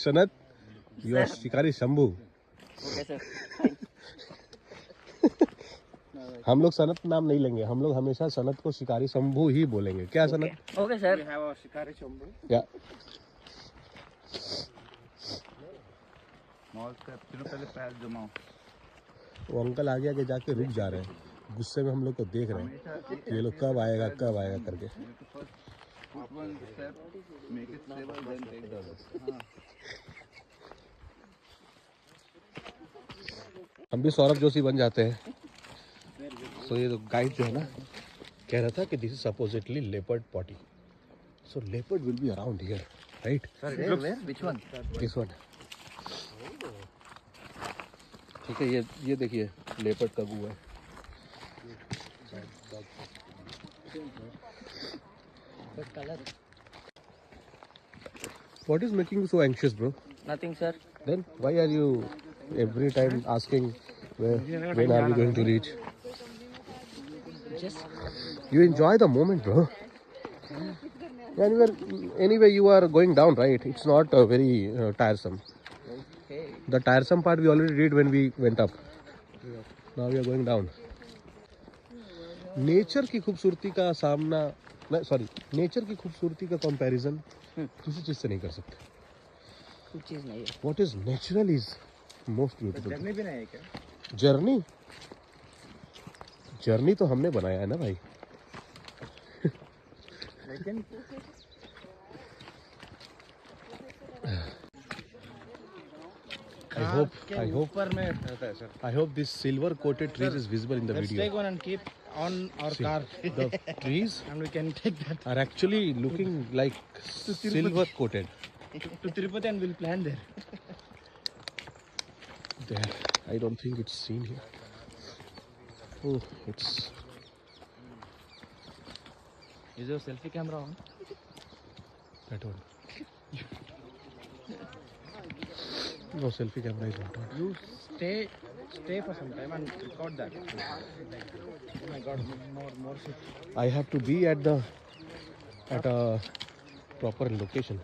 Sanat, you are शिकारी Shambhu. Okay sir. हम लोग सनत नाम नहीं लेंगे, हम लोग हमेशा सनत को शिकारी शंभू ही बोलेंगे। क्या सनत? Okay sir. शिकारी शंभू। या पहले पैर जमाओ। वो अंकल आगे आगे जाके रुक जा रहे हैं, गुस्से में हम लोग को देख रहे हैं कि ये लोग कब आएगा करके। हम भी सौरभ जोशी बन जाते हैं। सो ये तो गाइड जो है ना कह रहा था कि this is supposedly leopard potty, so leopard will be around here, right? Which one? This one. ठीक है, ये देखिए लेपर्ड का गुआ है। What color? What is making you so anxious, bro? Nothing sir. Then why are you every time asking when are we going to reach? Just You enjoy the moment, bro. Anyway, you are going down, right? It's not very tiresome. okay. The tiresome part we already did when we went up. Now we are going down. Nature की खूबसूरती का सामना, nature की खूबसूरती का comparison किसी चीज से नहीं कर सकते। कुछ चीज नहीं है। What is natural is most beautiful. Journey भी नहीं है क्या? जर्नी तो हमने बनाया है ना भाई। लेकिन I hope this silver coated trees is visible in the let's video. take one and keep on our See, car the trees and we can take that are actually looking like silver coated. to Tirupati and we'll plan there. There, I don't think it's seen here. Oh, it's Is your selfie camera on? that one. No, selfie camera is not on. You stay for some time and record that. Oh my god, more shit. I have to be at a proper location.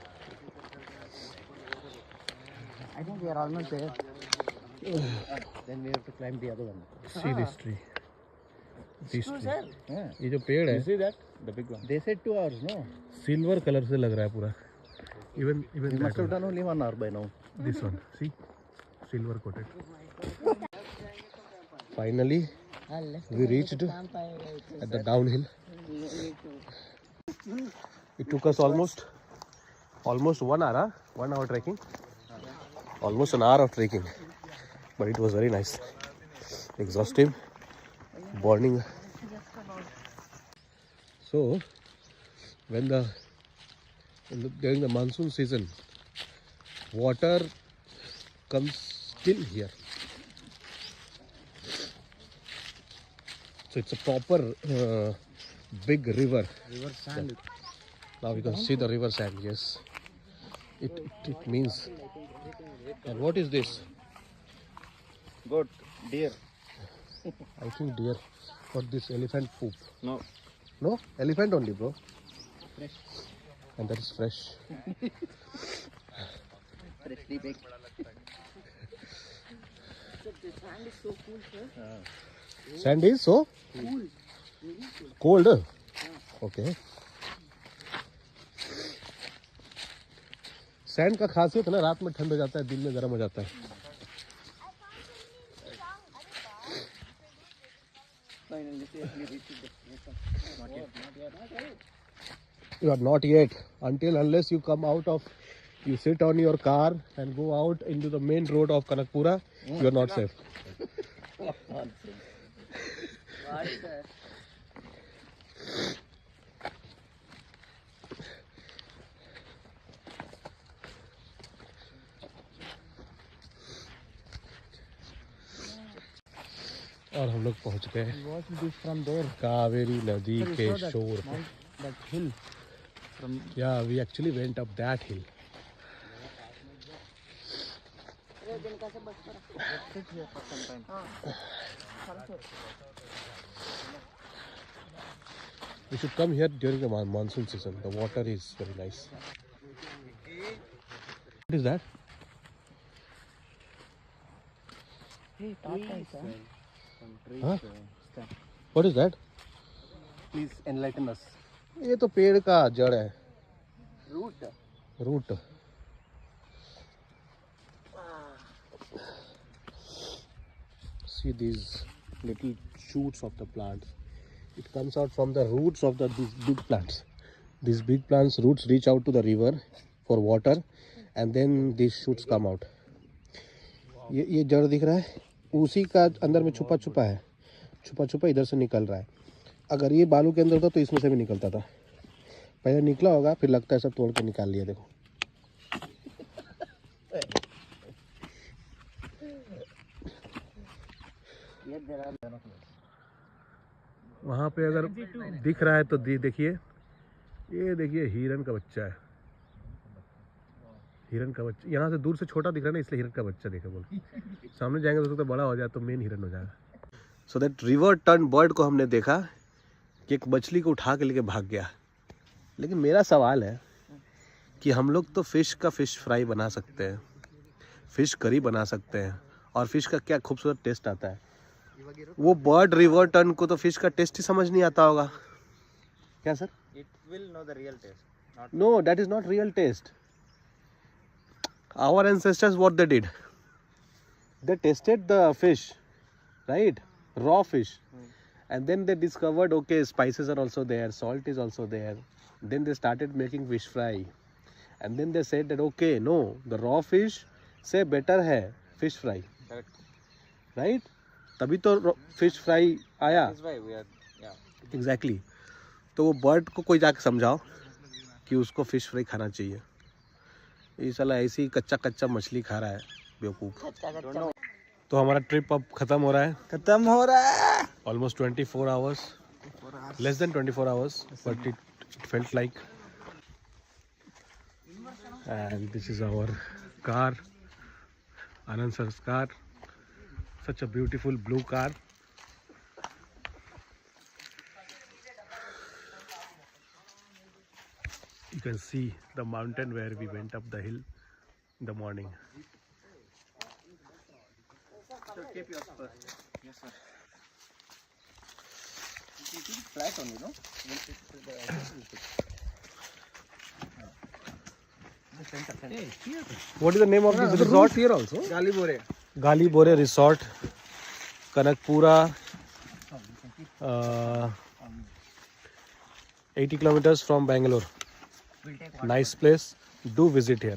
I think we are almost there. Then we have to climb the other one. See this tree. This True tree. sir. Yeah. ये जो पेड़ है You see that? The big one. They said 2 hours, no? Silver colour से लग रहा है पूरा। Even We that must have one. done only 1 hour by now. This one, see, silver coated. Finally, we reached at the downhill. It took us almost 1 hour, huh? 1 hour trekking. Almost an hour of trekking, but it was very nice. Exhaustive, burning. So, during the monsoon season, water comes still here. So it's a proper big river. River sand. Now we can see the river sand. Yes, it means. And what is this? Goat, deer. I think deer. What this elephant poop? No. No, elephant only, bro. Fresh. And that is fresh. Freshly baked. The sand is so cool sir. Sand is so Cool. cold. Okay. Sand का खासियत है ना, रात में ठंड हो जाता है, दिन में गर्म हो जाता है। Finally, safely reached the destination. You are not yet. Unless you come out of, you sit on your car and go out into the main road of Kanakpura, you are not safe. What sir? और हम लोग पहुंच गए Watch this from there. Kaveri नदी के You saw that शोर पे। that hill. From Yeah, we actually went up that hill. sit here for some time. We should come here during the monsoon season. The water is very nice. What is that? Hey, Tata is Huh? What is that? Please enlighten us. ये तो पेड़ का जड़ है, root. Root. See these little shoots of the plants. It comes out from the roots of these big plants. These big plants roots reach out to the river for water, and then these shoots come out. ये जड़ दिख रहा है, उसी का अंदर में छुपा छुपा इधर से निकल रहा है. अगर ये बालू के अंदर होता तो इसमें से भी निकलता था. पहले निकला होगा, फिर लगता है सब तोड़ के निकाल लिया. देखो वहाँ पे अगर दिख रहा है तो देखिए, ये देखिए हिरन का बच्चा है. हिरन का बच्चा यहाँ से दूर से छोटा दिख रहा है ना, इसलिए हिरन का बच्चा देखा बोल. सामने जाएंगे तो बड़ा हो जाए तो मेन हिरन हो जाएगा. So that river tern bird को हमने देखा कि एक मछली को उठा के लेके भाग गया. लेकिन मेरा सवाल है कि हम लोग तो फिश का फिश फ्राई बना सकते हैं, फिश करी बना सकते हैं, और फिश का क्या खूबसूरत टेस्ट आता है. वो बर्ड रिवर टर्न को तो फिश का टेस्ट ही समझ नहीं आता होगा. क्या sir? It will know the real taste. Not No, that is not real taste. Our ancestors, what they did? They tasted the fish, right? Raw fish. And then they discovered, okay, spices are also there, salt is also there. Then they started making fish fry. And then they said that, okay, no, the raw fish से better है fish fry. correct. Right? तभी तो fish fry आया. That's why we are. Yeah. Exactly. तो वो bird को कोई जाके समझाओ कि उसको फिश फ्राई खाना चाहिए. ये साला ऐसी कच्चा मछली खा रहा है, बेवकूफ़. तो हमारा ट्रिप अब ख़त्म हो रहा है. Almost 24 hours, less than 24 hours, but it felt like. And this is our car, Anand sir's car. Such a beautiful blue car. You can see the mountain where we went up the hill in the morning. So keep yours first. Yes, sir. It is flat only, no? What is the name of this resort? Here also? Gali Bore Resort, Kanakpura, 80 kilometers from Bangalore. Nice place. Do visit here.